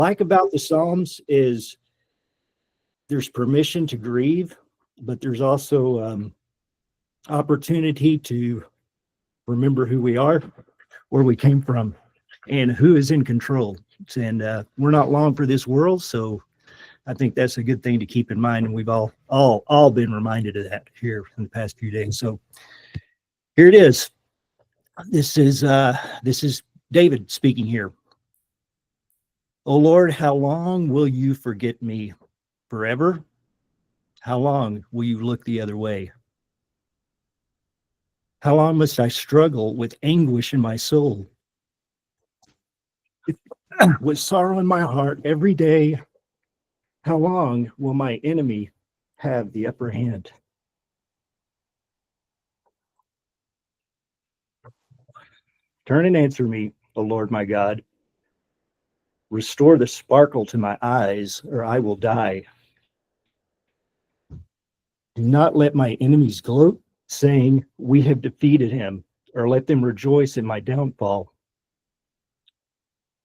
Like about the Psalms is there's permission to grieve, but there's also opportunity to remember who we are, where we came from, and who is in control. And we're not long for this world, so I think that's a good thing to keep in mind. And we've all been reminded of that here in the past few days. So here it is. This is David speaking here. O Lord, how long will you forget me? Forever? How long will you look the other way? How long must I struggle with anguish in my soul? With sorrow in my heart every day, how long will my enemy have the upper hand? Turn and answer me, O Lord my God. Restore the sparkle to my eyes, or I will die. Do not let my enemies gloat, saying, we have defeated him, or let them rejoice in my downfall.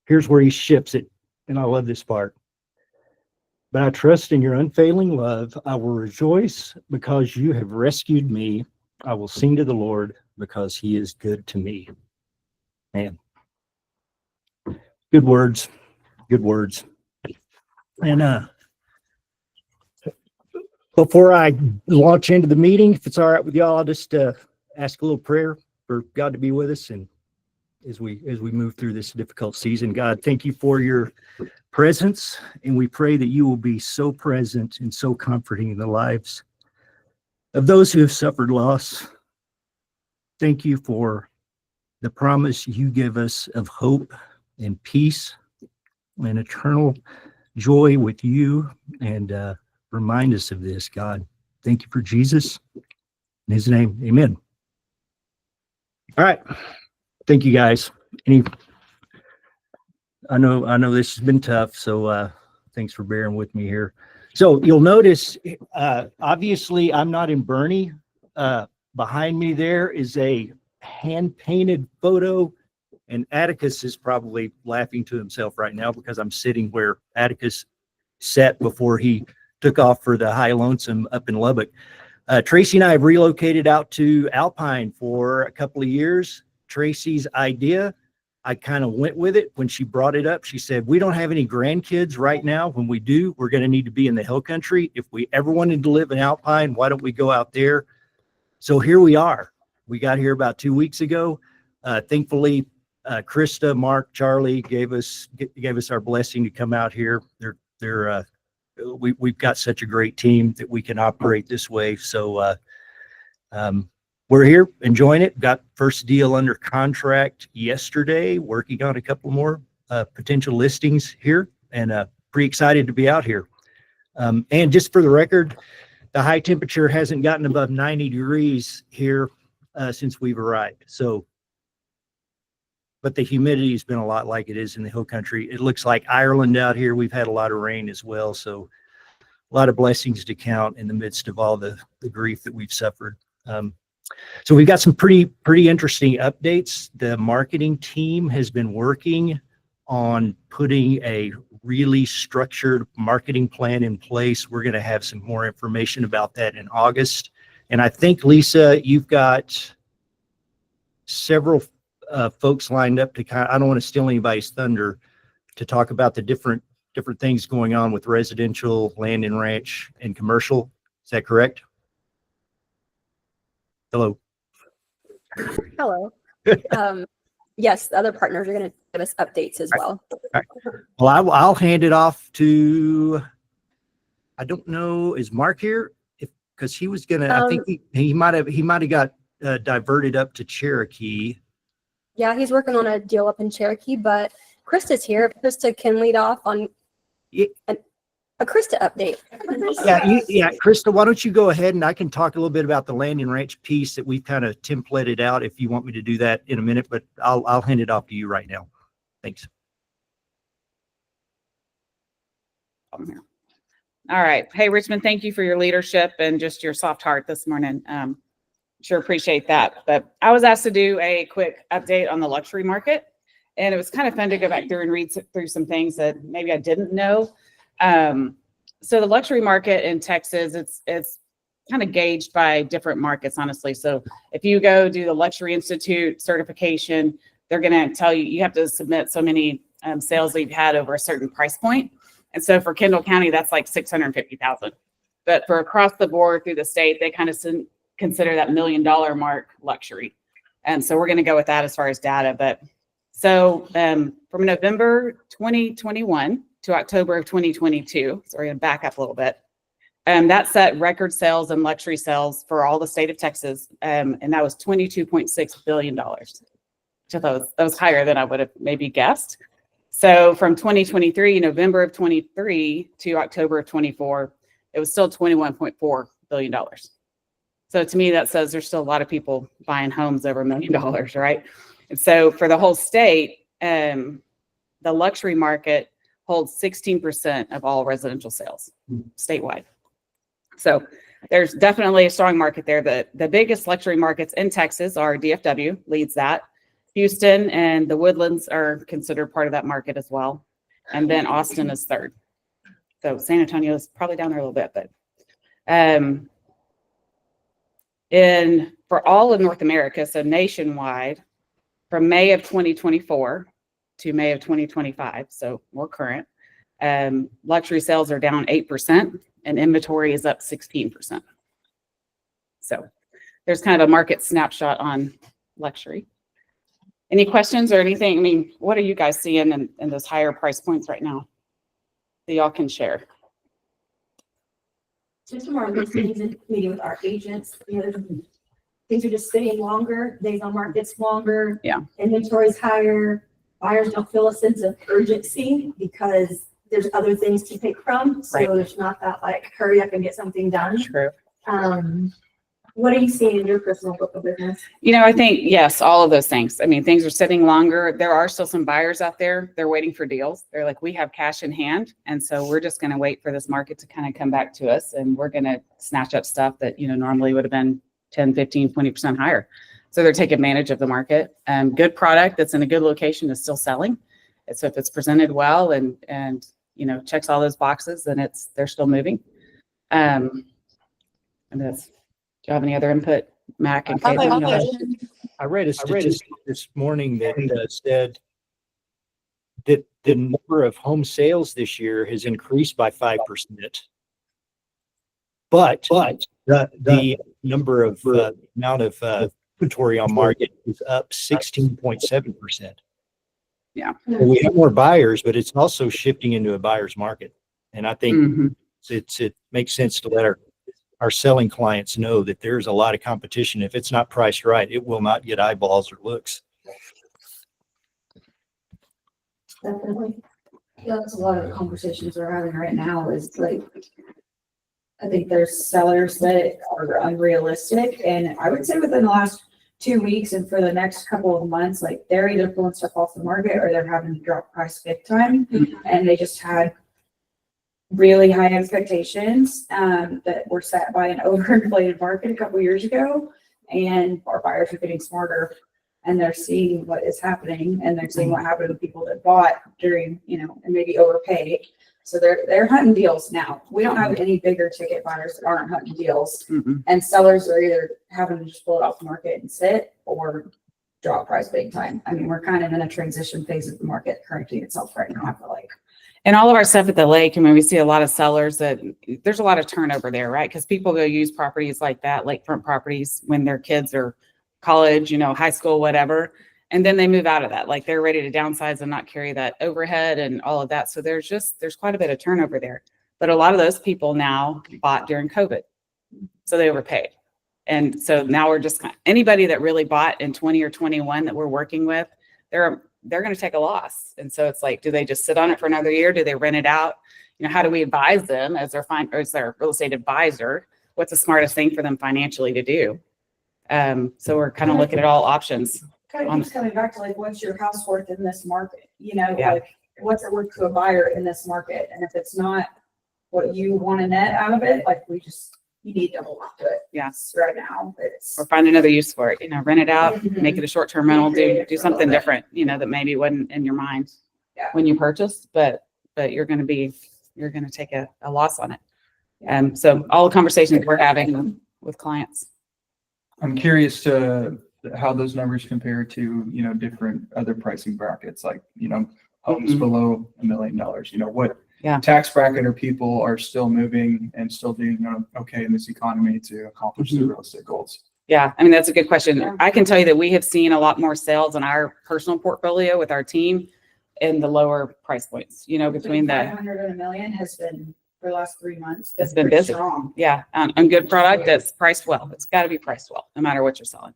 Here's where he ships it, and I love this part. But I trust in your unfailing love. I will rejoice because you have rescued me. I will sing to the Lord because he is good to me. Man, good words. Good words. And before I launch into the meeting, if it's all right with y'all, I'll just ask a little prayer for God to be with us, and as we move through this difficult season. God, thank you for your presence, and we pray that you will be so present and so comforting in the lives of those who have suffered loss. Thank you for the promise you give us of hope and peace and eternal joy with you, and remind us of this, God. Thank you for Jesus. In his name, amen. All right. Thank you, guys. I know this has been tough, so thanks for bearing with me here. So you'll notice, obviously, I'm not in Bernie. Behind me there is a hand-painted photo, and Atticus is probably laughing to himself right now because I'm sitting where Atticus sat before he took off for the High Lonesome up in Lubbock. Tracy and I have relocated out to Alpine for a couple of years. Tracy's idea, I kind of went with it when she brought it up. She said, we don't have any grandkids right now. When we do, we're going to need to be in the hill country. If we ever wanted to live in Alpine, why don't we go out there? So here we are. We got here about 2 weeks ago. Thankfully, Krista, Mark, Charlie gave us our blessing to come out here. We've got such a great team that we can operate this way. So we're here enjoying it. Got first deal under contract yesterday, working on a couple more potential listings here, and pretty excited to be out here. And just for the record, the high temperature hasn't gotten above 90 degrees here since we've arrived. So, but the humidity has been a lot like it is in the hill country. It looks like Ireland out here. We've had a lot of rain as well. So a lot of blessings to count in the midst of all the grief that we've suffered. So we've got some pretty interesting updates. The marketing team has been working on putting a really structured marketing plan in place. We're going to have some more information about that in August. And I think, Lisa, you've got several folks lined up to I don't want to steal anybody's thunder, to talk about the different things going on with residential, land and ranch, and commercial. Is that correct? Hello. Hello. Yes, the other partners are going to give us updates as well. Right. Well, I'll hand it off to, I don't know, is Mark here? Because he was gonna, I think he might have got diverted up to Cherokee. Yeah, he's working on a deal up in Cherokee, but Krista's here. Krista can lead off on a Krista update. Yeah, Krista, why don't you go ahead, and I can talk a little bit about the land and ranch piece that we've kind of templated out if you want me to do that in a minute, but I'll hand it off to you right now. Thanks. All right. Hey, Richmond, thank you for your leadership and just your soft heart this morning. Sure appreciate that. But I was asked to do a quick update on the luxury market. and it was kind of fun to go back through and read through some things that maybe I didn't know. So the luxury market in Texas, it's kind of gauged by different markets, honestly. So if you go do the Luxury Institute certification, they're going to tell you, you have to submit so many sales that you've had over a certain price point. And so for Kendall County, that's like 650,000. But for across the board through the state, they kind of consider that $1 million mark luxury. And so we're going to go with that as far as data. But so from November 2021 to October of 2022, so we're going to back up a little bit. That set record sales and luxury sales for all the state of Texas. And that was $22.6 billion. So that was higher than I would have maybe guessed. So from 2023, November of 23 to October of 24, it was still $21.4 billion. So to me, that says there's still a lot of people buying homes over $1 million, right? And so for the whole state, the luxury market holds 16% of all residential sales statewide. So there's definitely a strong market there. The biggest luxury markets in Texas are DFW, leads that. Houston and the Woodlands are considered part of that market as well. And then Austin is third. So San Antonio is probably down there a little bit, but for all of North America, so nationwide, from May of 2024 to May of 2025, so more current, luxury sales are down 8% and inventory is up 16%. So there's kind of a market snapshot on luxury. Any questions or anything? I mean, what are you guys seeing in those higher price points right now that y'all can share? Just from our listings and meeting with our agents, things are just sitting longer, days on market's longer. Yeah. Inventory's higher. Buyers don't feel a sense of urgency because there's other things to pick from. So Right. There's not that like hurry up and get something done. True. What are you seeing in your personal book of business? I think, yes, all of those things. I mean, things are sitting longer. There are still some buyers out there. They're waiting for deals. They're like, we have cash in hand. And so we're just going to wait for this market to kind of come back to us. And we're going to snatch up stuff that, normally would have been 10, 15, 20% higher. So they're taking advantage of the market. Good product that's in a good location is still selling. So if it's presented well and checks all those boxes, then they're still moving. And that's, do you have any other input, Mac and Caitlin? I read a statistic this morning that said that the number of home sales this year has increased by 5%. But the number of amount of inventory on market is up 16.7%. Yeah. We have more buyers, but it's also shifting into a buyer's market. And I think Mhm. it makes sense to let our selling clients know that there's a lot of competition. If it's not priced right, it will not get eyeballs or looks. Definitely. Yeah, that's a lot of the conversations we're having right now is like, I think there's sellers that are unrealistic. And I would say within the last 2 weeks and for the next couple of months, like they're either pulling stuff off the market or they're having to drop price big time. And they just had really high expectations that were set by an overinflated market a couple years ago. And our buyers are getting smarter and they're seeing what is happening and they're seeing what happened to people that bought during, and maybe overpaid. So they're hunting deals now. We don't have any bigger ticket buyers that aren't hunting deals. Mhm. And sellers are either having to just pull it off the market and sit or drop price big time. I mean, we're kind of in a transition phase of the market correcting itself right now, I feel like. And all of our stuff at the lake, we see a lot of sellers that there's a lot of turnover there, right? Because people go use properties like that, lakefront properties, when their kids are college, high school, whatever. And then they move out of that. Like they're ready to downsize and not carry that overhead and all of that. So there's quite a bit of turnover there. But a lot of those people now bought during COVID. So they overpaid. And so now we're just anybody that really bought in 20 or 21 that we're working with, they're going to take a loss. And so it's like, do they just sit on it for another year? Do they rent it out? How do we advise them as their real estate advisor? What's the smartest thing for them financially to do? So we're kind of looking at all options. Kind of keeps coming back to like, what's your house worth in this market? Yeah. Like what's it worth to a buyer in this market? And if it's not what you want to net out of it, like we just you need to hold on to it. Yes. Right now, it's. Or find another use for it, rent it out, Mhm. make it a short-term rental, Recreate do it for a something little bit. different, that maybe wasn't in your mind Yeah. when you purchased, but you're going to take a loss on it. So all the conversations we're having with clients. I'm curious to how those numbers compare to, different other pricing brackets, like, homes Mhm. below $1 million. What Yeah. tax bracket are people are still moving and still doing okay in this economy to accomplish their Mhm. real estate goals? Yeah, I mean, that's a good question. I can tell you that we have seen a lot more sales in our personal portfolio with our team in the lower price points, between the, 500 and $1 million has been for the last 3 months. It's been pretty busy. strong. yeah, on good product that's priced well. It's got to be priced well, no matter what you're selling.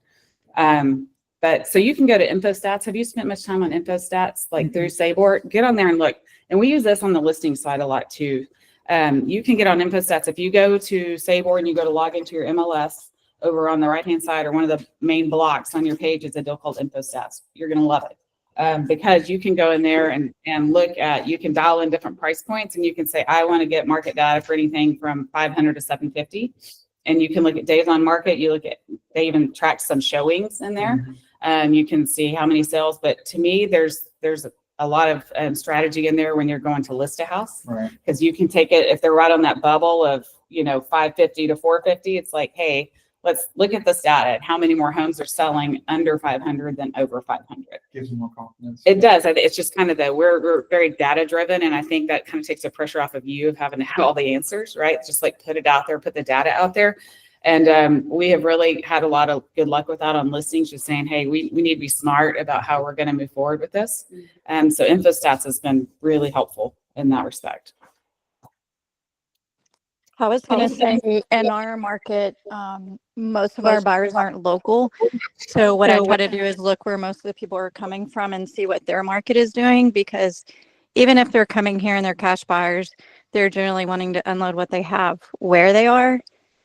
But so you can go to InfoStats. Have you spent much time on InfoStats, like through Sabor? Get on there and look. And we use this on the listing side a lot too. You can get on InfoStats. If you go to Sabor and you go to log into your MLS, over on the right-hand side or one of the main blocks on your page is a deal called InfoStats. You're going to love it because you can go in there and look at, you can dial in different price points and you can say, I want to get market data for anything from 500 to 750. And you can look at days on market. They even track some showings in there. You can see how many sales, but to me, there's a lot of strategy in there when you're going to list a house. Right. Because you can take it, if they're right on that bubble of, 550 to 450, it's like, hey, let's look at this data and how many more homes are selling under 500 than over 500. Gives you more confidence. It does. It's just kind of we're very data driven. And I think that kind of takes the pressure off of you of having to have all the answers, right? Just like put it out there, put the data out there. And we have really had a lot of good luck with that on listings, just saying, hey, we need to be smart about how we're going to move forward with this. So InfoStats has been really helpful in that respect. I was going to say in our market, most of our buyers aren't local. So what I try to do is look where most of the people are coming from and see what their market is doing, because even if they're coming here and they're cash buyers, they're generally wanting to unload what they have where they are.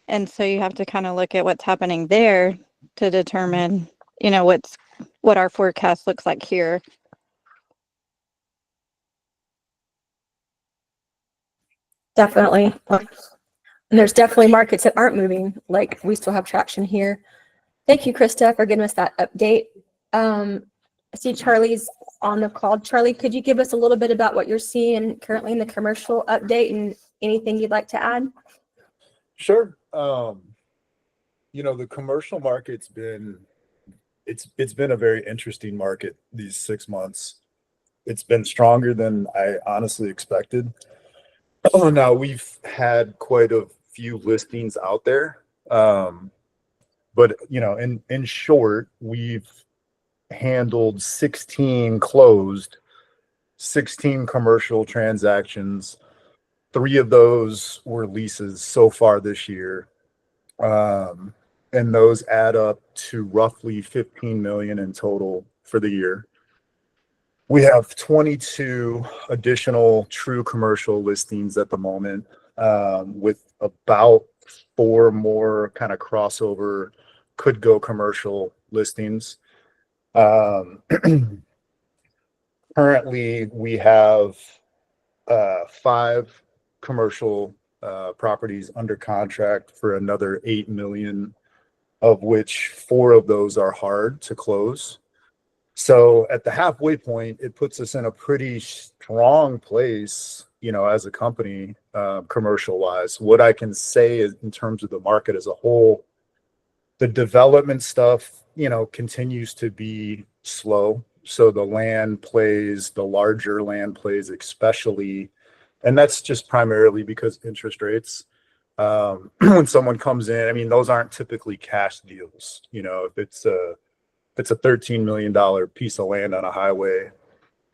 And so you have to kind of look at what's happening there to determine, what our forecast looks like here. Definitely. And there's definitely markets that aren't moving. Like we still have traction here. Thank you, Krista, for giving us that update. I see Charlie's on the call. Charlie, could you give us a little bit about what you're seeing currently in the commercial update and anything you'd like to add? Sure. The commercial market's been a very interesting market these 6 months. It's been stronger than I honestly expected. Now we've had quite a few listings out there. But in short, we've handled 16 closed, 16 commercial transactions. 3 of those were leases so far this year. And those add up to roughly 15 million in total for the year. We have 22 additional true commercial listings at the moment, with about 4 more kind of crossover could go commercial listings. Currently we have 5 commercial properties under contract for another 8 million, of which 4 of those are hard to close. So at the halfway point, it puts us in a pretty strong place, as a company, commercial wise. What I can say is in terms of the market as a whole, the development stuff, continues to be slow. So the larger land plays especially, and that's just primarily because interest rates. When someone comes in, those aren't typically cash deals. If it's a $13 million piece of land on a highway,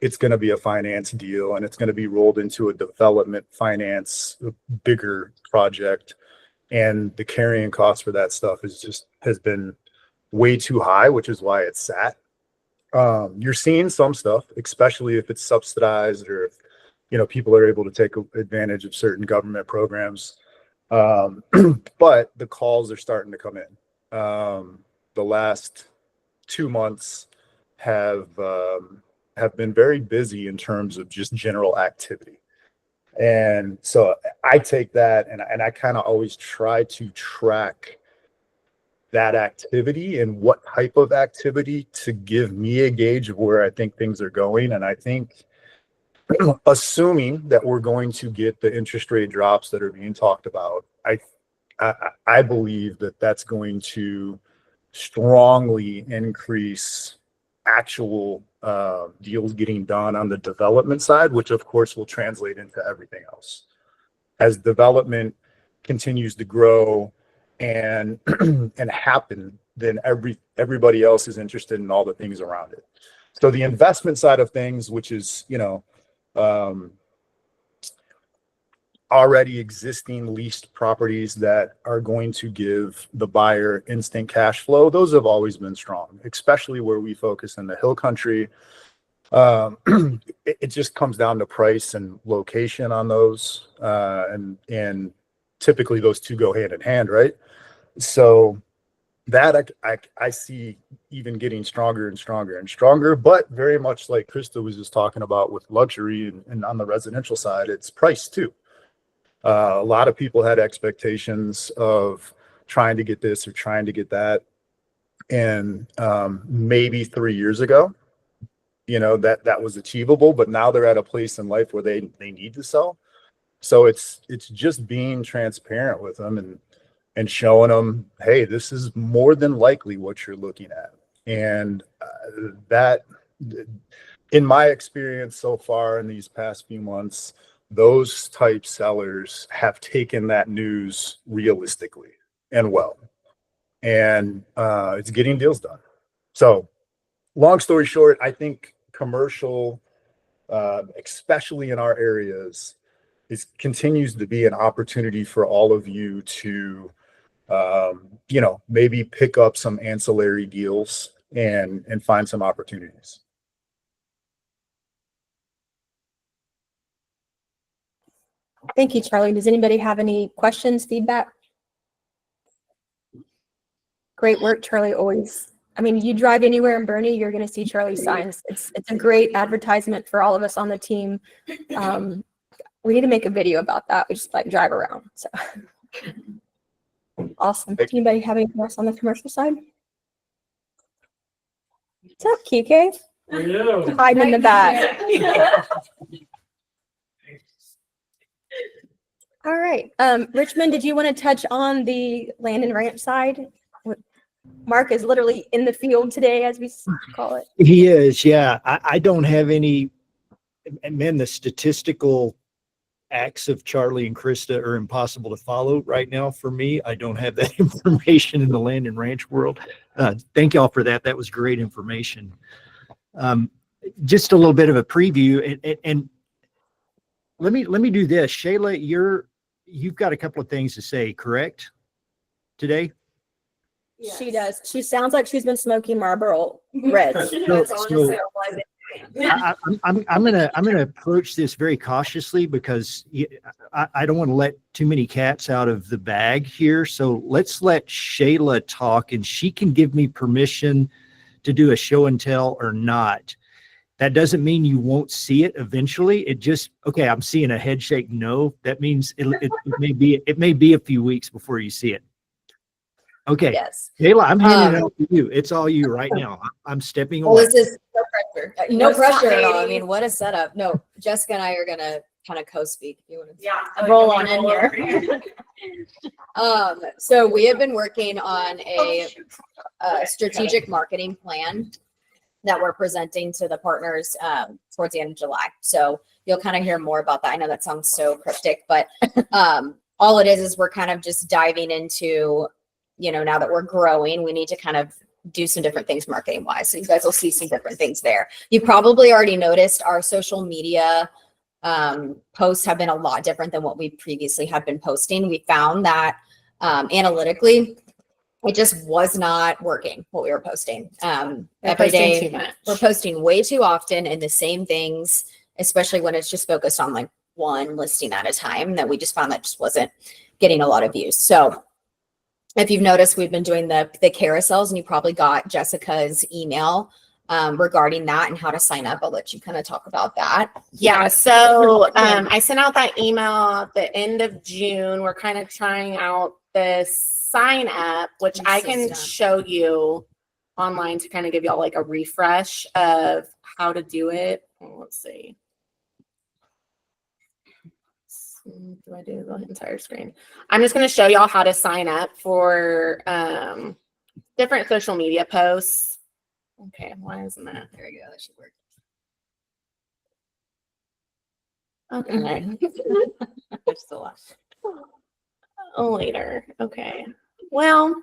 it's going to be a finance deal and it's going to be rolled into a development finance, bigger project. And the carrying cost for that stuff has been way too high, which is why it's sat. You're seeing some stuff, especially if it's subsidized or if, people are able to take advantage of certain government programs. But the calls are starting to come in. The last 2 months have been very busy in terms of just general activity. And so I take that and I kind of always try to track that activity and what type of activity to give me a gauge of where I think things are going. And I think assuming that we're going to get the interest rate drops that are being talked about, I believe that that's going to strongly increase actual deals getting done on the development side, which of course will translate into everything else. As development continues to grow and and happen, then everybody else is interested in all the things around it. So the investment side of things, which is, already existing leased properties that are going to give the buyer instant cash flow, those have always been strong, especially where we focus in the hill country. It just comes down to price and location on those, and typically those two go hand in hand, right? So that I see even getting stronger and stronger and stronger, but very much like Krista was just talking about with luxury and on the residential side, it's price too. A lot of people had expectations of trying to get this or trying to get that. And maybe 3 years ago, that was achievable, but now they're at a place in life where they need to sell. So it's just being transparent with them and showing them, hey, this is more than likely what you're looking at. And that, in my experience so far in these past few months, those type sellers have taken that news realistically and well. And it's getting deals done. So long story short, I think commercial, especially in our areas, continues to be an opportunity for all of you to, maybe pick up some ancillary deals and find some opportunities. Thank you, Charlie. Does anybody have any questions, feedback? Great work, Charlie. Always. I mean, you drive anywhere in Bernie, you're going to see Charlie's signs. It's a great advertisement for all of us on the team. We need to make a video about that. We just drive around. So awesome. Does anybody have anything else on the commercial side? What's up, Kike? Hiding in the back. All right. Richmond, did you want to touch on the land and ranch side? Mark is literally in the field today, as we call it. He is, yeah. I don't have any, man, the statistical acts of Charlie and Krista are impossible to follow right now for me. I don't have that information in the land and ranch world. Thank y'all for that. That was great information. Just a little bit of a preview, and let me do this. Shayla, you've got a couple of things to say, correct? Today? Yes. She does. She sounds like she's been smoking Marlboro Reds. I'm gonna approach this very cautiously because I don't want to let too many cats out of the bag here. So let's let Shayla talk, and she can give me permission to do a show and tell or not. That doesn't mean you won't see it eventually. It just, okay, I'm seeing a head shake no. That means it may be a few weeks before you see it. Okay. Yes. Shayla, I'm handing it over to you. It's all you right now. I'm stepping away. Well, this is no pressure. No pressure at all. I mean, what a setup. No, Jessica and I are gonna kind of co-speak if you want to roll on in here. So we have been working on a strategic marketing plan that we're presenting to the partners towards the end of July. So you'll kind of hear more about that. I know that sounds so cryptic, but all it is we're kind of just diving into, now that we're growing, we need to kind of do some different things marketing wise. So you guys will see some different things there. You probably already noticed our social media posts have been a lot different than what we previously had been posting. We found that analytically, it just was not working what we were posting. Every day we're posting way too often and the same things, especially when it's just focused on one listing at a time, that we just found that just wasn't getting a lot of views. So if you've noticed, we've been doing the carousels, and you probably got Jessica's email regarding that and how to sign up. I'll let you kind of talk about that. Yeah, so I sent out that email at the end of June. We're kind of trying out this sign up, which I can System. show you online to kind of give y'all like a refresh of how to do it. Let's see. Do I do the entire screen? I'm just going to show y'all how to sign up for different social media posts. Okay, why isn't that? There we go. That should work. Okay. There's still left. Later. Okay. Well,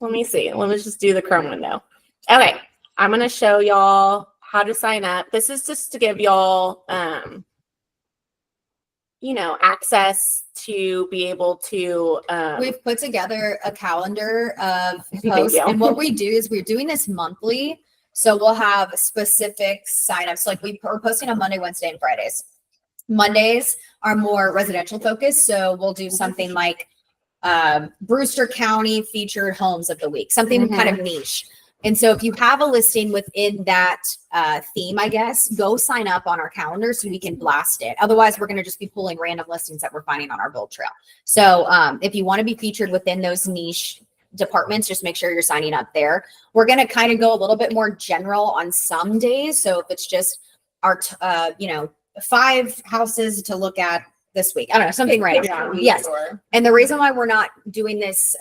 let me see. Let me just do the Chrome window. Okay. I'm going to show y'all how to sign up. This is just to give y'all, access to be able to. We've put together a calendar of Thank posts, you. and what we do is we're doing this monthly. So we'll have specific signups. Like we're posting on Monday, Wednesday, and Fridays. Mondays are more residential focused. So we'll do something like Brewster County featured homes of the week, something kind of niche. And so if you have a listing within that theme, I guess, go sign up on our calendar so we can blast it. Otherwise, we're going to just be pulling random listings that we're finding on our build trail. So if you want to be featured within those niche departments, just make sure you're signing up there. We're going to kind of go a little bit more general on some days. So if it's just our, 5 houses to look at this week, I don't know, something random. Yes. And the reason why we're not doing this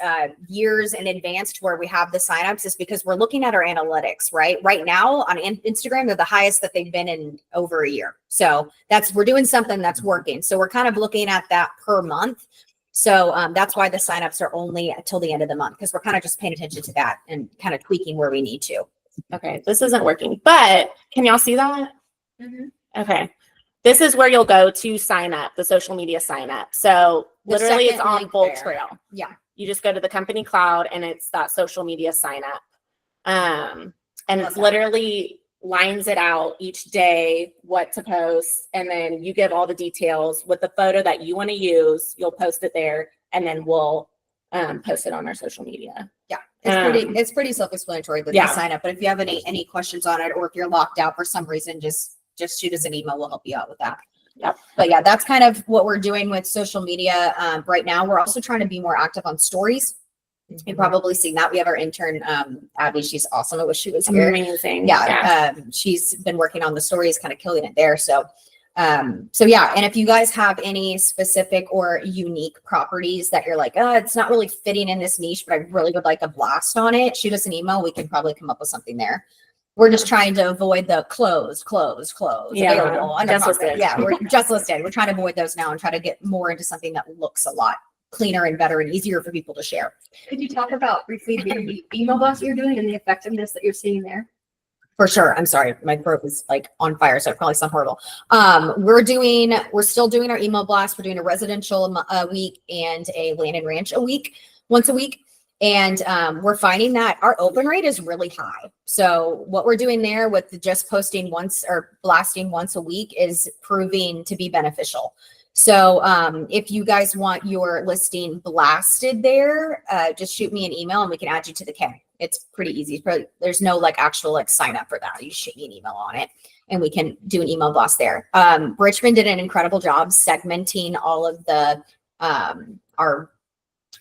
years in advance to where we have the signups is because we're looking at our analytics, right? Right now on Instagram, they're the highest that they've been in over a year. So we're doing something that's working. So we're kind of looking at that per month. So that's why the signups are only until the end of the month, because we're kind of just paying attention to that and kind of tweaking where we need to. Okay, this isn't working, but can y'all see that? Okay. This is where you'll go to sign up, the social media sign up. So The literally it's second on link Bolt there. Trail. Yeah. You just go to the company cloud and it's that social media sign up. And Love it's that. literally lines it out each day, what to post. And then you give all the details with the photo that you want to use. You'll post it there and then we'll post it on our social media. Yeah, it's pretty self-explanatory with yeah. the sign up. But if you have any questions on it, or if you're locked out for some reason, just shoot us an email. We'll help you out with that. Yep. But yeah, that's kind of what we're doing with social media right now. We're also trying to be more active on stories. You've probably seen that. We have our intern, Abby. She's awesome. I wish she was here. Amazing. Yeah. She's been working on the stories, kind of killing it there. So yeah. And if you guys have any specific or unique properties that you're like, it's not really fitting in this niche, but I really would like a blast on it, shoot us an email. We can probably come up with something there. We're just trying to avoid the close. Yeah, Available, under just contract. listed. Yeah, we're just listed. We're trying to avoid those now and try to get more into something that looks a lot cleaner and better and easier for people to share. Could you talk about briefly the email blast you're doing and the effectiveness that you're seeing there? For sure. I'm sorry. My throat is like on fire, so it probably sound horrible. We're still doing our email blast. We're doing a residential a week and a land and ranch once a week. And we're finding that our open rate is really high. So what we're doing there with just posting once or blasting once a week is proving to be beneficial. So if you guys want your listing blasted there, just shoot me an email and we can add you to the K. It's pretty easy. There's no actual sign up for that. You shoot me an email on it and we can do an email blast there. Richmond did an incredible job segmenting all of the our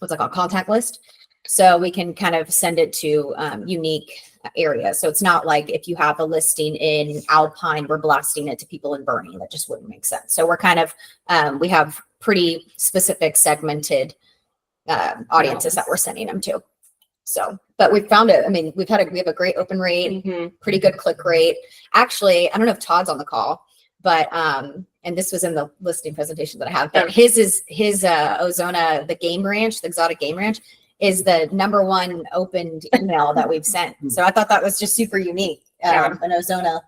what's it called, contact list. So we can kind of send it to unique areas. So it's not like if you have a listing in Alpine, we're blasting it to people in Bernie. That just wouldn't make sense. So we're kind of, we have pretty specific segmented audiences that we're sending them to. So, but we've found it. I mean, we have a great open rate, pretty good click rate. Actually, I don't know if Todd's on the call, but, and this was in the listing presentation that I have, but his Ozona, the game ranch, the exotic game ranch, is the #1 opened email that we've sent. So I thought that was just super unique. An Ozona.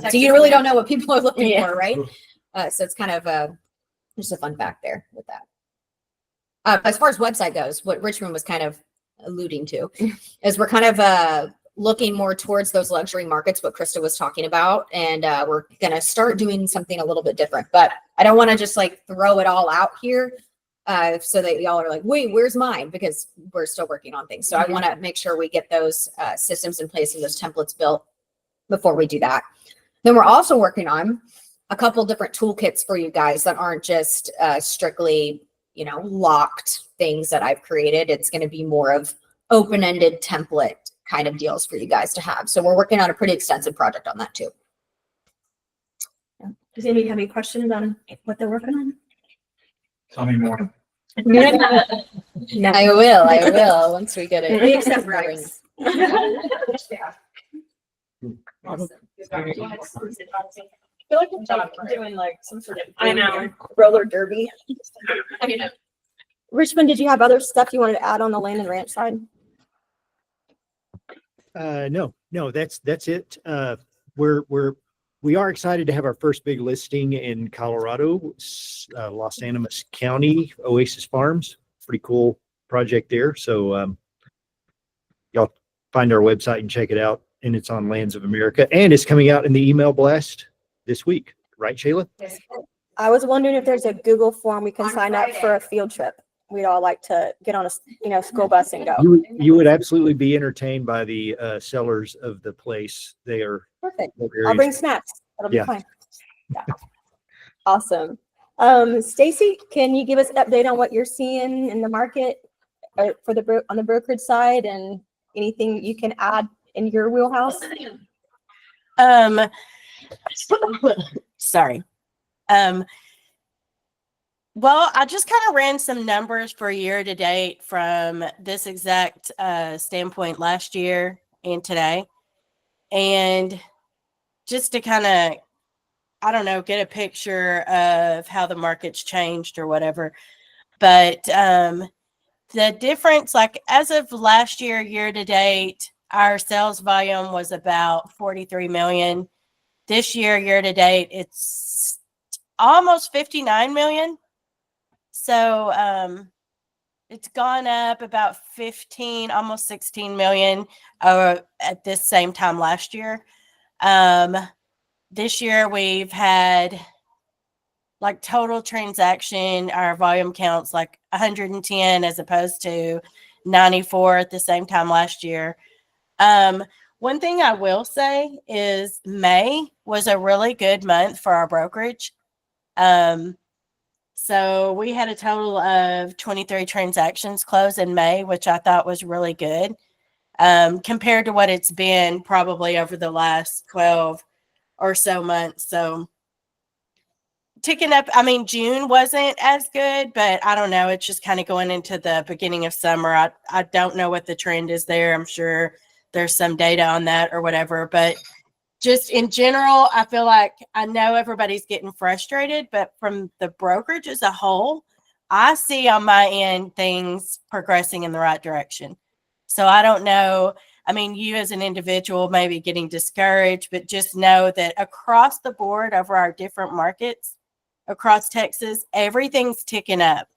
So you really don't know what people are looking for, right? So it's kind of just a fun fact there with that. As far as website goes, what Richmond was kind of alluding to is we're kind of looking more towards those luxury markets, what Krista was talking about. And we're going to start doing something a little bit different, but I don't want to just throw it all out here. So that y'all are like, wait, where's mine? Because we're still working on things. So I want to make sure we get those systems in place and those templates built before we do that. Then we're also working on a couple different toolkits for you guys that aren't just strictly, you know, locked things that I've created. It's going to be more of open-ended template kind of deals for you guys to have. So we're working on a pretty extensive project on that too. Does anybody have any questions on what they're working on? Tell me more. I will once we get it. We accept rights. I feel like I'm doing like some sort of roller derby. Richmond, did you have other stuff you wanted to add on the land and ranch side? No, that's it. We are excited to have our first big listing in Colorado, Los Animas County, Oasis Farms. Pretty cool project there. So, y'all find our website and check it out. And it's on Lands of America, and it's coming out in the email blast this week. Right, Shayla? I was wondering if there's a Google form we can sign up for a field trip. We'd all like to get on a school bus and go. You would absolutely be entertained by the sellers of the place. They are. Perfect. very- I'll bring snacks. That'll be Yeah. fine. Yeah. Awesome. Stacy, can you give us an update on what you're seeing in the market for on the brokerage side, and anything you can add in your wheelhouse? Sorry. Well, I just kind of ran some numbers for year to date from this exact standpoint last year and today. And just to kind of, I don't know, get a picture of how the market's changed or whatever. But the difference, like as of last year to date, our sales volume was about 43 million. This year to date, it's almost 59 million. So it's gone up about 15, almost 16 million at this same time last year. This year we've had like total transaction, our volume counts like 110 as opposed to 94 at the same time last year. One thing I will say is May was a really good month for our brokerage. So we had a total of 23 transactions close in May, which I thought was really good compared to what it's been probably over the last 12 or so months. So ticking up, I mean, June wasn't as good, but I don't know. It's just kind of going into the beginning of summer. I don't know what the trend is there. I'm sure there's some data on that or whatever, but just in general, I feel like I know everybody's getting frustrated, but from the brokerage as a whole, I see on my end things progressing in the right direction. So I don't know. I mean, you as an individual may be getting discouraged, but just know that across the board over our different markets across Texas, everything's ticking up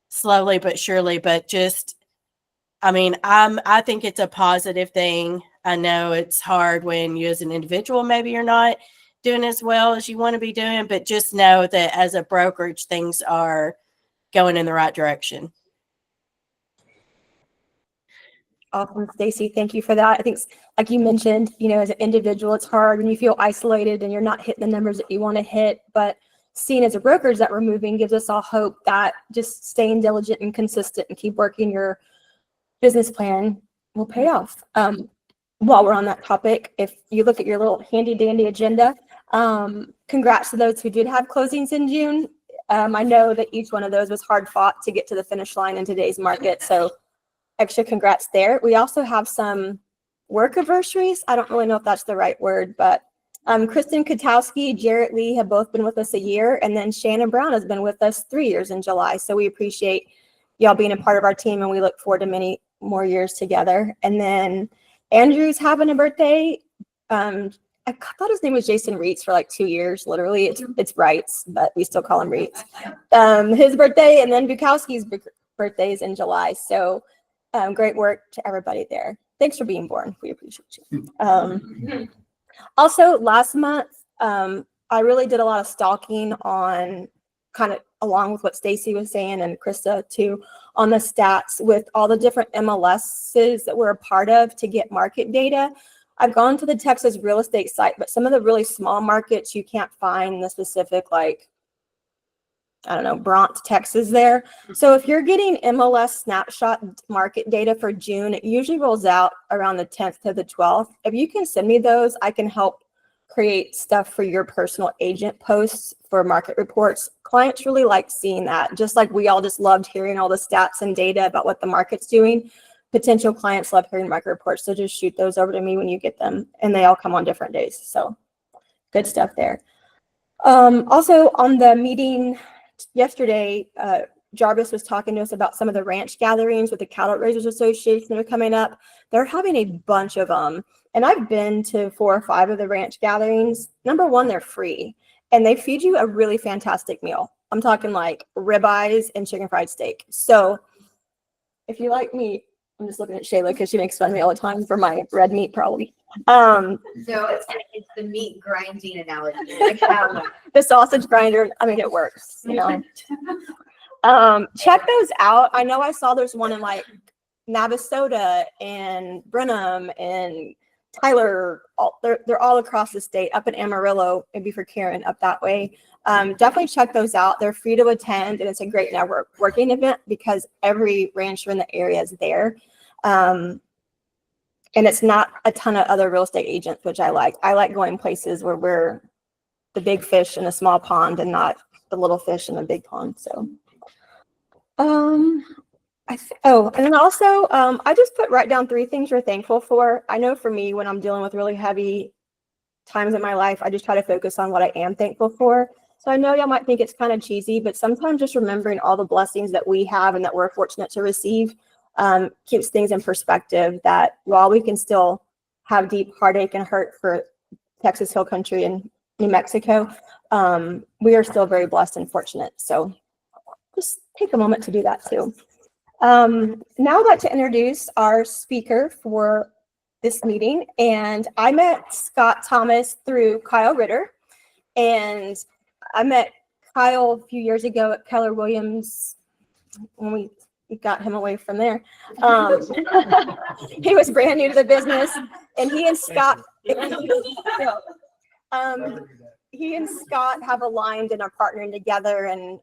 slowly but surely. But just, I mean, I think it's a positive thing. I know it's hard when you as an individual, maybe you're not doing as well as you want to be doing, but just know that as a brokerage, things are going in the right direction. Awesome, Stacy. Thank you for that. I think, like you mentioned, as an individual, it's hard when you feel isolated and you're not hitting the numbers that you want to hit. But seeing as a brokerage that we're moving gives us all hope that just staying diligent and consistent and keep working your business plan will pay off. While we're on that topic, if you look at your little handy dandy agenda, congrats to those who did have closings in June. I know that each one of those was hard fought to get to the finish line in today's market. So extra congrats there. We also have some work anniversaries. I don't really know if that's the right word, but Kristen Katowski, Jarrett Lee have both been with us a year, and then Shannon Brown has been with us 3 years in July. So we appreciate y'all being a part of our team, and we look forward to many more years together. And then Andrew's having a birthday. I thought his name was Jason Reitz for like 2 years. Literally, it's Reitz, but we still call him Reitz. His birthday, and then Bukowski's birthday is in July. So great work to everybody there. Thanks for being born. We appreciate you. Also, last month, I really did a lot of stalking on kind of along with what Stacy was saying and Krista too, on the stats with all the different MLSs that we're a part of to get market data. I've gone to the Texas real estate site, but some of the really small markets, you can't find the specific, like, I don't know, Bronx, Texas there. So if you're getting MLS snapshot market data for June, it usually rolls out around the 10th to the 12th. If you can send me those, I can help create stuff for your personal agent posts for market reports. Clients really like seeing that. Just like we all just loved hearing all the stats and data about what the market's doing. Potential clients love hearing market reports. So just shoot those over to me when you get them, and they all come on different days. So good stuff there. Also on the meeting yesterday, Jarvis was talking to us about some of the ranch gatherings with the Cattle Raisers Association that are coming up. They're having a bunch of them. And I've been to 4 or 5 of the ranch gatherings. Number one, they're free. And they feed you a really fantastic meal. I'm talking like ribeyes and chicken fried steak. So if you like meat, I'm just looking at Shayla because she makes fun of me all the time for my red meat probably. So it's the meat grinding analogy. Like how The sausage grinder, I mean, it works, you know. Check those out. I know I saw there's one in like Navasota and Brenham and Tyler. They're all across the state, up in Amarillo, maybe for Karen up that way. Definitely check those out. They're free to attend, and it's a great networking event because every rancher in the area is there. And it's not a ton of other real estate agents, which I like. I like going places where we're the big fish in a small pond and not the little fish in a big pond. So, and then also, I just write down 3 things you're thankful for. I know for me, when I'm dealing with really heavy times in my life, I just try to focus on what I am thankful for. So I know y'all might think it's kind of cheesy, but sometimes just remembering all the blessings that we have and that we're fortunate to receive keeps things in perspective, that while we can still have deep heartache and hurt for Texas Hill Country and New Mexico, we are still very blessed and fortunate. So just take a moment to do that too. Now I'd like to introduce our speaker for this meeting. And I met Scott Thomas through Kyle Ritter. And I met Kyle a few years ago at Keller Williams when we got him away from there. He was brand new to the business, and he and Scott have aligned and are partnering together. And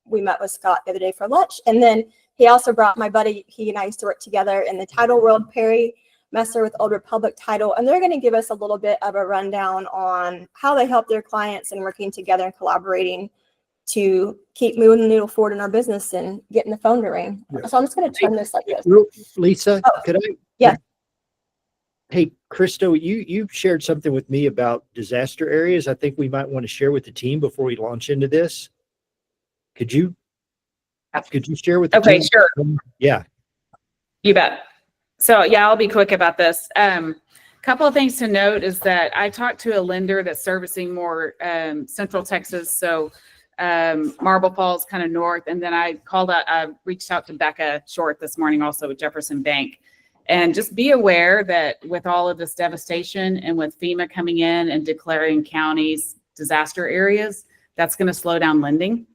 we met with Scott the other day for lunch. And then he also brought my buddy. He and I used to work together in the title world, Perry Messer with Old Republic Title. And they're going to give us a little bit of a rundown on how they help their clients and working together and collaborating to keep moving the needle forward in our business and getting the phone to ring. Yeah. So I'm just going to turn this like this. Lisa, Oh, could I? yeah. Hey, Christo, you shared something with me about disaster areas. I think we might want to share with the team before we launch into this. Could you share with the Okay, team? sure. Yeah. You bet. So yeah, I'll be quick about this. Couple of things to note is that I talked to a lender that's servicing more Central Texas, so Marble Falls, kind of north, and then I reached out to Becca Short this morning, also with Jefferson Bank, and just be aware that with all of this devastation and with FEMA coming in and declaring counties disaster areas, that's going to slow down lending.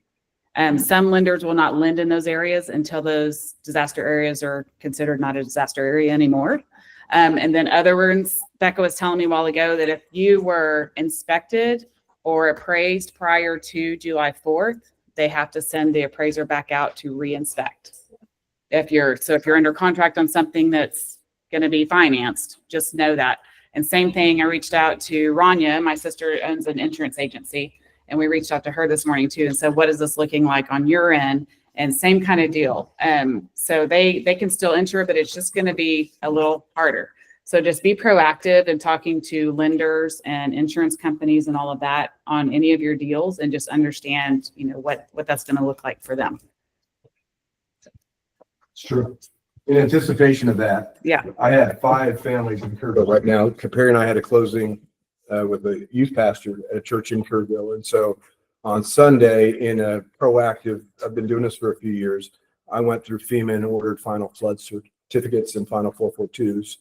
Some lenders will not lend in those areas until those disaster areas are considered not a disaster area anymore. And then other ones, Becca was telling me a while ago that if you were inspected or appraised prior to July 4th, they have to send the appraiser back out to re-inspect. If you're under contract on something that's going to be financed, just know that. And same thing, I reached out to Rania, my sister owns an insurance agency, and we reached out to her this morning too and said, what is this looking like on your end? And same kind of deal. So they can still insure, but it's just going to be a little harder. So just be proactive in talking to lenders and insurance companies and all of that on any of your deals, and just understand, what that's going to look like for them. Sure. In anticipation of that. Yeah. I had 5 families in Kerrville right now. Perry and I had a closing with a youth pastor at a church in Kerrville. And so on Sunday, in a proactive, I've been doing this for a few years, I went through FEMA and ordered final flood certificates and final 442s.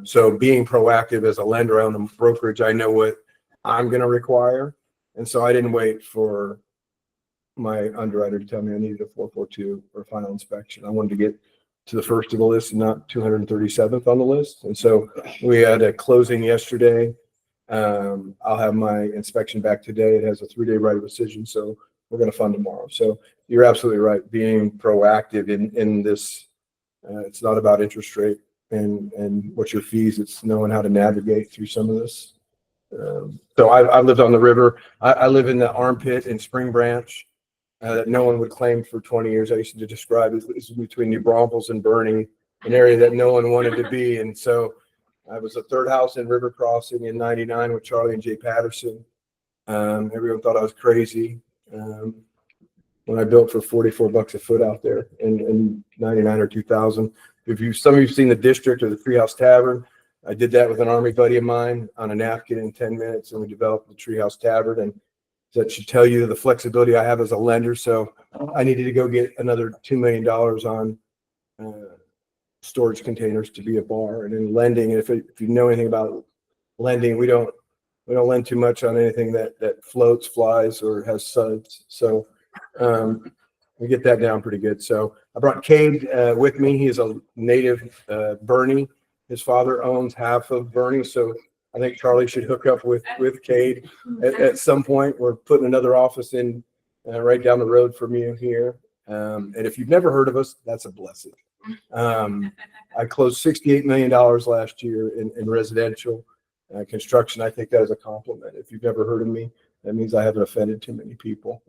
So being proactive as a lender on the brokerage, I know what I'm going to require. And so I didn't wait for my underwriter to tell me I needed a 442 or final inspection. I wanted to get to the first of the list and not 237th on the list. And so we had a closing yesterday. I'll have my inspection back today. It has a 3-day right of decision, so we're going to fund tomorrow. So you're absolutely right. Being proactive in this, it's not about interest rate and what's your fees. It's knowing how to navigate through some of this. So I lived on the river. I live in the armpit in Spring Branch that no one would claim for 20 years. I used to describe it as between New Braunfels and Bernie, an area that no one wanted to be. And so I was the third house in River Crossing in 99 with Charlie and Jay Patterson. Everyone thought I was crazy when I built for $44 a foot out there in 99 or 2000. Some of you've seen the District or the Treehouse Tavern, I did that with an Army buddy of mine on a napkin in 10 minutes, and we developed the Treehouse Tavern. And that should tell you the flexibility I have as a lender. So I needed to go get another $2 million on storage containers to be a bar. And in lending, if you know anything about lending, we don't lend too much on anything that floats, flies, or has suds. So we get that down pretty good. So I brought Cade with me. He is a native Bernie. His father owns half of Bernie, so I think Charlie should hook up with Cade at some point. We're putting another office in right down the road from you here. And if you've never heard of us, that's a blessing. I closed $68 million last year in residential construction. I think that is a compliment. If you've never heard of me, that means I haven't offended too many people.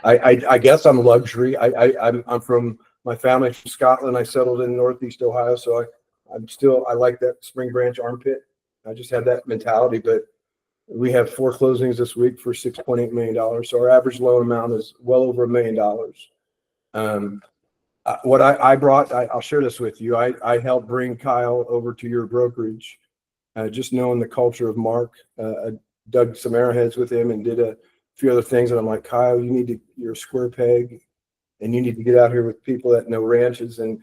I guess I'm luxury. I'm from, my family from Scotland. I settled in Northeast Ohio, so I like that Spring Branch armpit. I just had that mentality, but we have 4 closings this week for $6.8 million. So our average loan amount is well over $1 million. What I brought, I'll share this with you. I helped bring Kyle over to your brokerage, just knowing the culture of Mark. Dug some arrowheads with him and did a few other things. And I'm like, Kyle, you're a square peg, and you need to get out here with people that know ranches and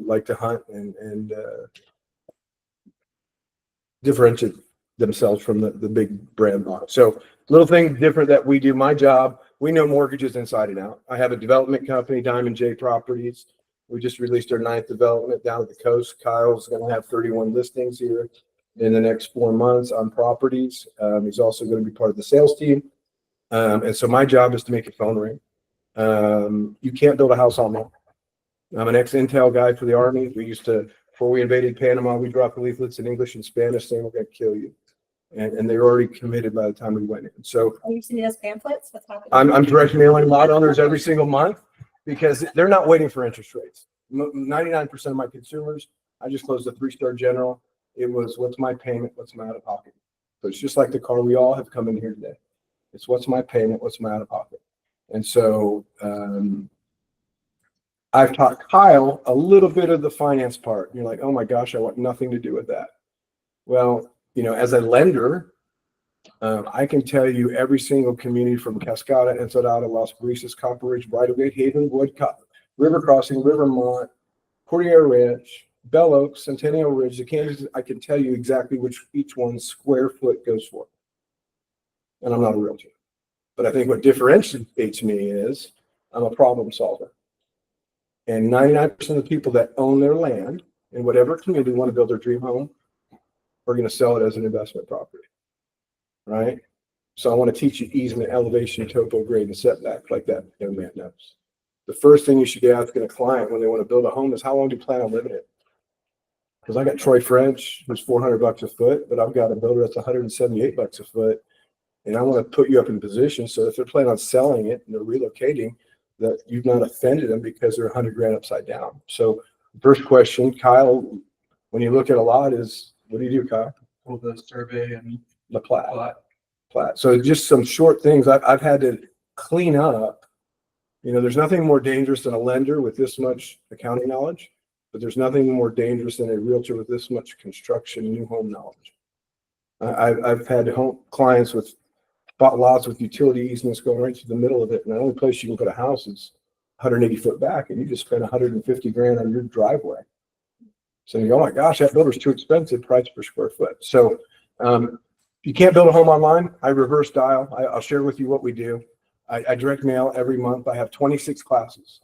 like to hunt and differentiate themselves from the big brand box. So little thing different that we do. My job, we know mortgages inside and out. I have a development company, Diamond J Properties. We just released our 9th development down at the coast. Kyle's going to have 31 listings here in the next 4 months on properties. He's also going to be part of the sales team. And so my job is to make your phone ring. You can't build a house online. I'm an ex-Intel guy for the Army. We used to, before we invaded Panama, we dropped leaflets in English and Spanish saying we're going to kill you. And they were already committed by the time we went in. So Are you sending us pamphlets? What's happening? I'm direct mailing lot owners every single month because they're not waiting for interest rates. 99% of my consumers, I just closed a 3-star General. It was, what's my payment? What's my out of pocket? So it's just like the car we all have come in here today. It's what's my payment? What's my out of pocket? And so I've taught Kyle a little bit of the finance part. You're like, oh my gosh, I want nothing to do with that. Well, as a lender, I can tell you every single community from Cascada, Ensenada, Las Brisas, Copper Ridge, Bridal Gate, Havenwood, River Crossing, Rivermont, Cordillera Ranch, Bell Oaks, Centennial Ridge, the Kansas. I can tell you exactly which each one's square foot goes for. And I'm not a realtor. But I think what differentiates me is I'm a problem solver. And 99% of the people that own their land in whatever community want to build their dream home are going to sell it as an investment property, right? So I want to teach you easement, elevation, topo, grade, and setback like that young man knows. The first thing you should be asking a client when they want to build a home is how long do you plan on living in it? Because I got Troy French, who's $400 a foot, but I've got a builder that's $178 a foot. And I want to put you up in position so if they're planning on selling it and they're relocating, that you've not offended them because they're $100,000 upside down. So first question, Kyle, when you look at a lot is, what do you do, Kyle? Pull the survey and The plat. So just some short things I've had to clean up. There's nothing more dangerous than a lender with this much accounting knowledge, but there's nothing more dangerous than a realtor with this much construction, new home knowledge. I've had clients with bought lots with utility easements going right to the middle of it. And the only place you can put a house is 180 foot back, and you just spent $150,000 on your driveway. So you go, oh my gosh, that builder's too expensive, price per square foot. So you can't build a home online. I reverse dial. I'll share with you what we do. I direct mail every month. I have 26 classes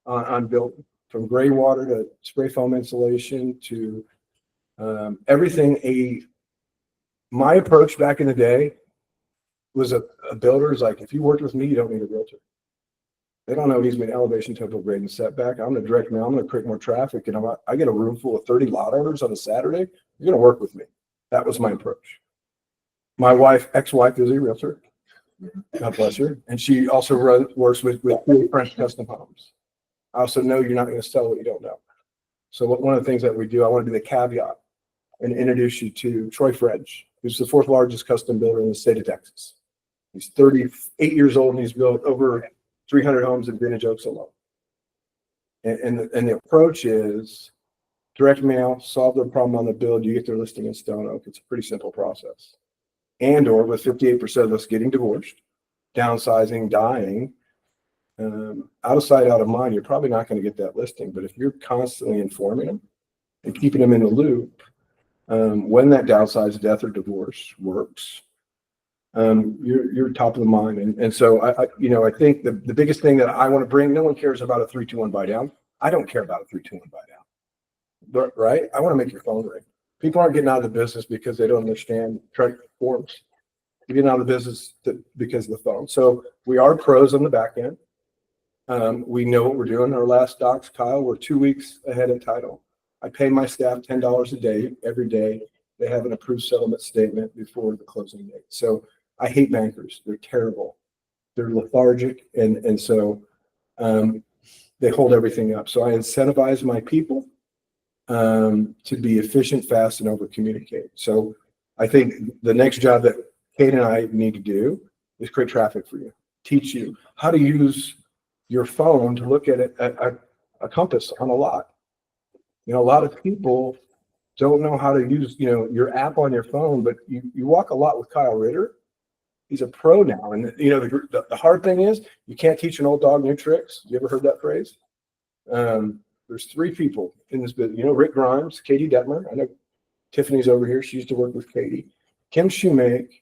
on building, from gray water to spray foam insulation to everything. My approach back in the day was a builder's like, if you worked with me, you don't need a realtor. They don't know it needs to be an elevation, topo, grade, and setback. I'm going to direct mail. I'm going to create more traffic. And I get a room full of 30 lot owners on a Saturday. You're going to work with me. That was my approach. My wife, ex-wife, is a realtor. God bless her. And she also works with French Custom Homes. I also know you're not going to sell what you don't know. So one of the things that we do, I want to do the caveat and introduce you to Troy French, who's the 4th largest custom builder in the state of Texas. He's 38 years old and he's built over 300 homes in Vintage Oaks alone. And the approach is direct mail, solve their problem on the build, you get their listing in Stone Oak. It's a pretty simple process. And or with 58% of us getting divorced, downsizing, dying, out of sight, out of mind, you're probably not going to get that listing. But if you're constantly informing them and keeping them in the loop, when that downsize, death, or divorce works, you're top of the mind. And so I think the biggest thing that I want to bring, no one cares about a 3-2-1 buy down. I don't care about a 3-2-1 buy down. But, right? I want to make your phone ring. People aren't getting out of the business because they don't understand forms. They're getting out of the business because of the phone. So we are pros on the back end. We know what we're doing. Our last docs, Kyle, we're 2 weeks ahead of title. I pay my staff $10 a day, every day. They have an approved settlement statement before the closing date. So I hate bankers. They're terrible. They're lethargic. And so they hold everything up. So I incentivize my people to be efficient, fast, and over communicate. So I think the next job that Kate and I need to do is create traffic for you, teach you how to use your phone to look at a compass on a lot. A lot of people don't know how to use, your app on your phone, but you walk a lot with Kyle Ritter. He's a pro now. And, the hard thing is you can't teach an old dog new tricks. You ever heard that phrase? There's 3 people in this business. Rick Grimes, Katie Detmer. I know Tiffany's over here. She used to work with Katie. Kim Shoemake,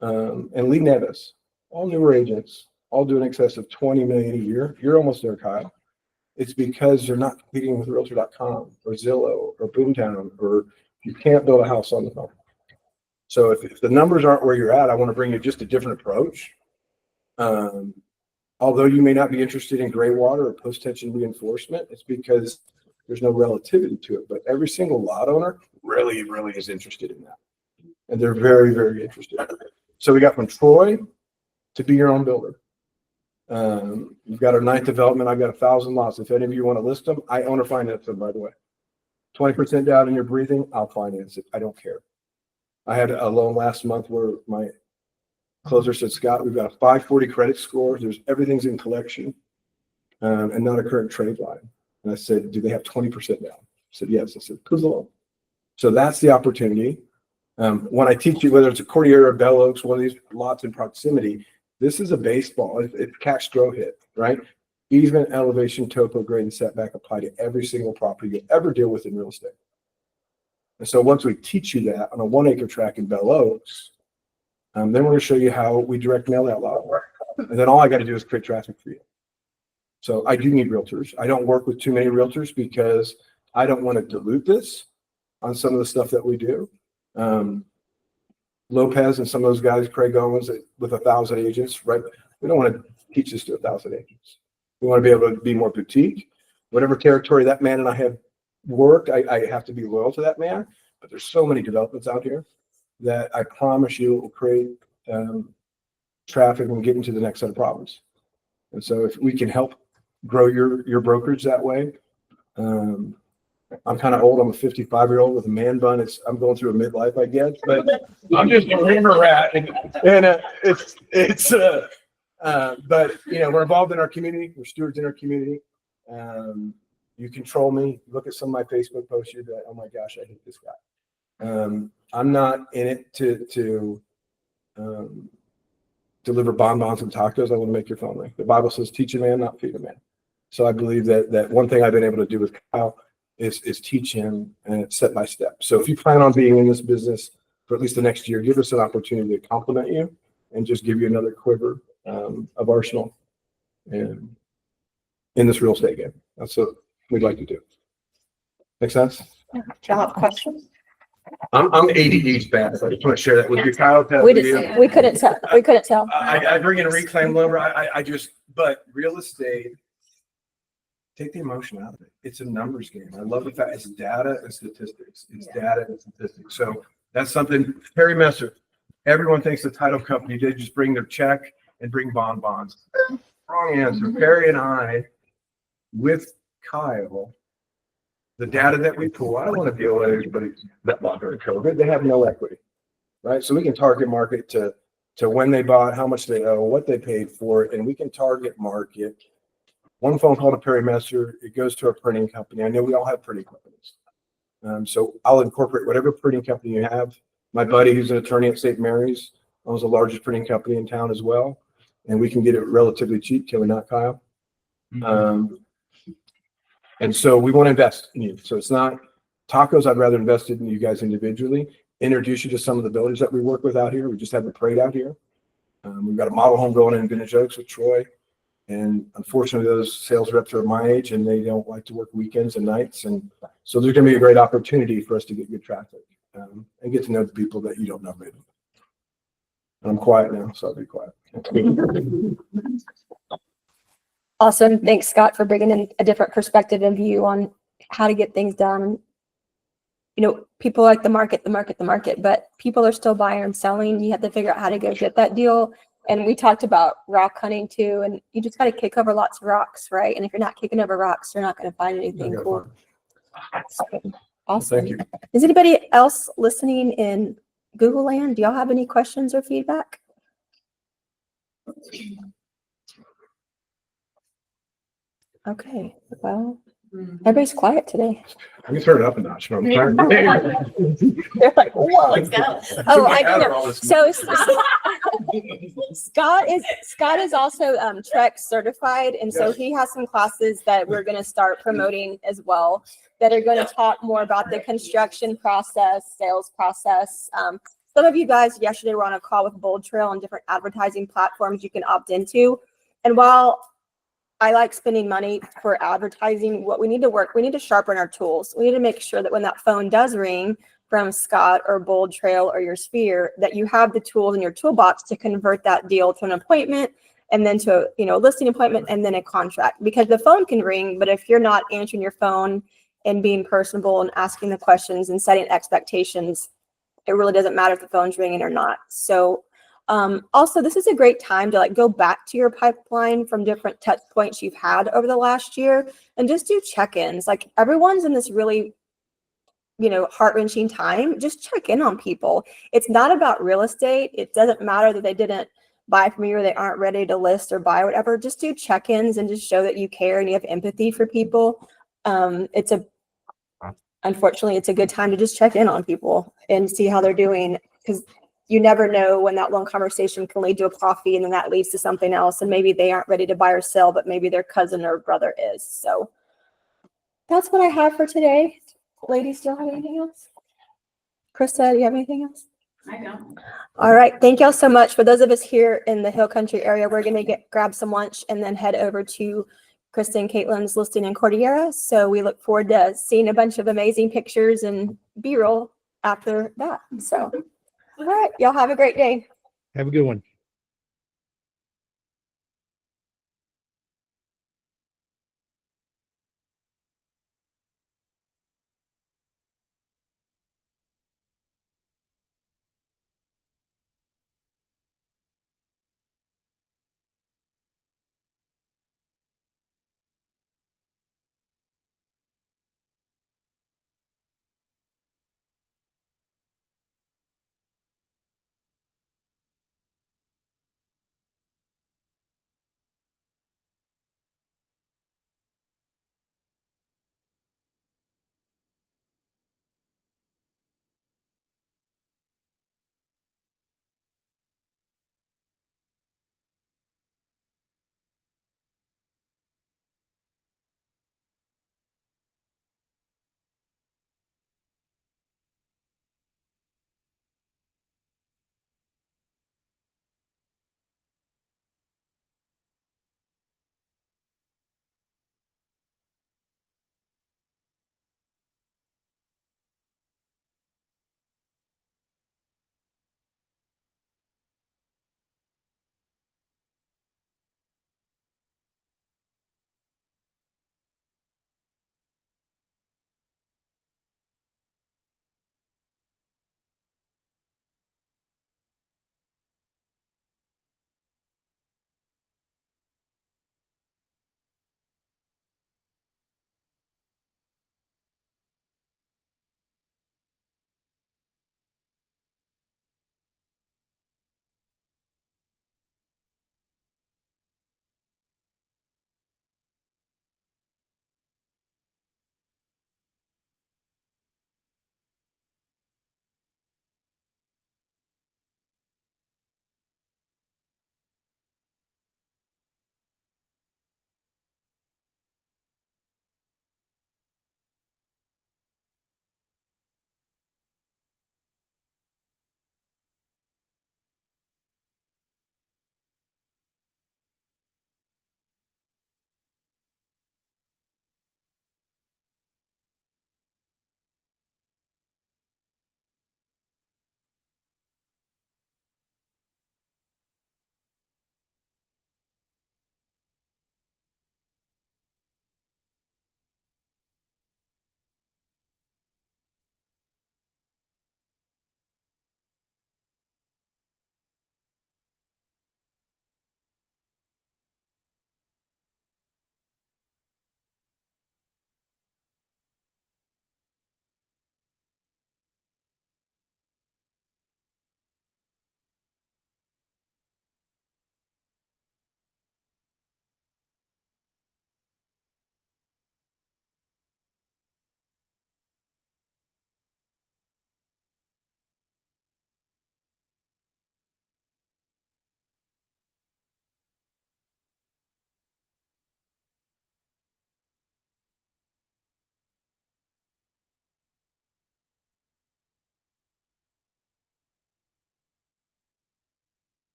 and Lee Nevis, all newer agents, all do in excess of 20 million a year. You're almost there, Kyle. It's because they're not competing with Realtor.com or Zillow or Boomtown, or you can't build a house on the phone. So if the numbers aren't where you're at, I want to bring you just a different approach. Although you may not be interested in gray water or post-tension reinforcement, it's because there's no relativity to it. But every single lot owner really, really is interested in that. And they're very, very interested. So we got from Troy to be your own builder. You've got our 9th development. I've got 1,000 lots. If any of you want to list them, I own or finance them, by the way. 20% down in your breathing, I'll finance it. I don't care. I had a loan last month where my closer said, Scott, we've got a 540 credit score. Everything's in collection, and not a current trade line. And I said, do they have 20% down? I said, yes. I said, who's the loan? So that's the opportunity. When I teach you, whether it's a Cordillera or Bell Oaks, one of these lots in proximity, this is a baseball. It's catch, throw, hit, right? Even elevation, topo, grade, and setback apply to every single property you'll ever deal with in real estate. And so once we teach you that on a 1-acre tract in Bell Oaks, then we're going to show you how we direct mail that lot. And then all I got to do is create traffic for you. So I do need realtors. I don't work with too many realtors because I don't want to dilute this on some of the stuff that we do. Lopez and some of those guys, Craig Owens, with 1,000 agents, right? We don't want to teach this to 1,000 agents. We want to be able to be more boutique. Whatever territory that man and I have worked, I have to be loyal to that man. But there's so many developments out here that I promise you will create traffic and get into the next set of problems. And so if we can help grow your brokerage that way, I'm kind of old. I'm a 55-year-old with a man bun. I'm going through a midlife, I guess, but I'm just a rumor rat. And but we're involved in our community. We're stewards in our community. You control me. Look at some of my Facebook posts. You're like, oh my gosh, I hate this guy. I'm not in it to deliver bonbons and tacos. I want to make your phone ring. The Bible says, teach a man, not feed a man. So I believe that one thing I've been able to do with Kyle is teach him and step by step. So if you plan on being in this business for at least the next year, give us an opportunity to compliment you and just give you another quiver of arsenal and in this real estate game. So we'd like to do. Make sense? Do y'all have questions? I'm ADD's bad. So I just want to share that with you. Kyle, We couldn't tell. We couldn't tell. I bring in a reclaim lumber. I just, but real estate, take the emotion out of it. It's a numbers game. I love the fact it's data and statistics. It's data and statistics. So that's something, Perry Messer, everyone thinks the title company, they just bring their check and bring bonbons. Wrong answer. Perry and I, with Kyle, the data that we pull, I don't want to deal with everybody that bought during COVID. They have no equity, right? So we can target market to when they bought, how much they owe, what they paid for it, and we can target market. One phone call to Perry Messer, it goes to a printing company. I know we all have printing companies. So I'll incorporate whatever printing company you have. My buddy, who's an attorney at St. Mary's, owns the largest printing company in town as well. And we can get it relatively cheap, can we not, Kyle? And so we want to invest in you. So it's not tacos. I'd rather invest in you guys individually, introduce you to some of the builders that we work with out here. We just have a parade out here. We've got a model home going in Vintage Oaks with Troy. And unfortunately, those sales reps are my age and they don't like to work weekends and nights. And so there's going to be a great opportunity for us to get good traffic and get to know the people that you don't know, maybe. I'm quiet now, so I'll be quiet. Awesome. Thanks, Scott, for bringing in a different perspective and view on how to get things done. You know, people like the market, but people are still buying and selling. You have to figure out how to go get that deal. And we talked about rock hunting too, and you just got to kick over lots of rocks, right? And if you're not kicking over rocks, you're not going to find anything cool. Awesome. Thank you. Is anybody else listening in Google land? Do y'all have any questions or feedback? Okay, well, everybody's quiet today. I can turn it up a notch. I'm tired. They're like, whoa. Let's go. Oh, I know. So Scott is also Trek certified, and so he has some classes that we're going to start promoting as well that are going to talk more about the construction process, sales process. Some of you guys yesterday were on a call with Bold Trail and different advertising platforms you can opt into. And while I like spending money for advertising, we need to sharpen our tools. We need to make sure that when that phone does ring from Scott or Bold Trail or your Sphere, that you have the tools in your toolbox to convert that deal to an appointment and then to a listing appointment and then a contract. Because the phone can ring, but if you're not answering your phone and being personable and asking the questions and setting expectations, it really doesn't matter if the phone's ringing or not. So also, this is a great time to go back to your pipeline from different touch points you've had over the last year and just do check-ins. Like, everyone's in this really, heart-wrenching time. Just check in on people. It's not about real estate. It doesn't matter that they didn't buy from you or they aren't ready to list or buy whatever. Just do check-ins and just show that you care and you have empathy for people. Unfortunately, it's a good time to just check in on people and see how they're doing, because you never know when that one conversation can lead to a coffee and then that leads to something else. And maybe they aren't ready to buy or sell, but maybe their cousin or brother is. So that's what I have for today. Ladies, do you have anything else? Krista, do you have anything else? I don't. All right. Thank y'all so much. For those of us here in the Hill Country area, we're going to grab some lunch and then head over to Krista and Caitlin's listing in Cordillera. So we look forward to seeing a bunch of amazing pictures and B-roll after that. So, all right. Y'all have a great day. Have a good one.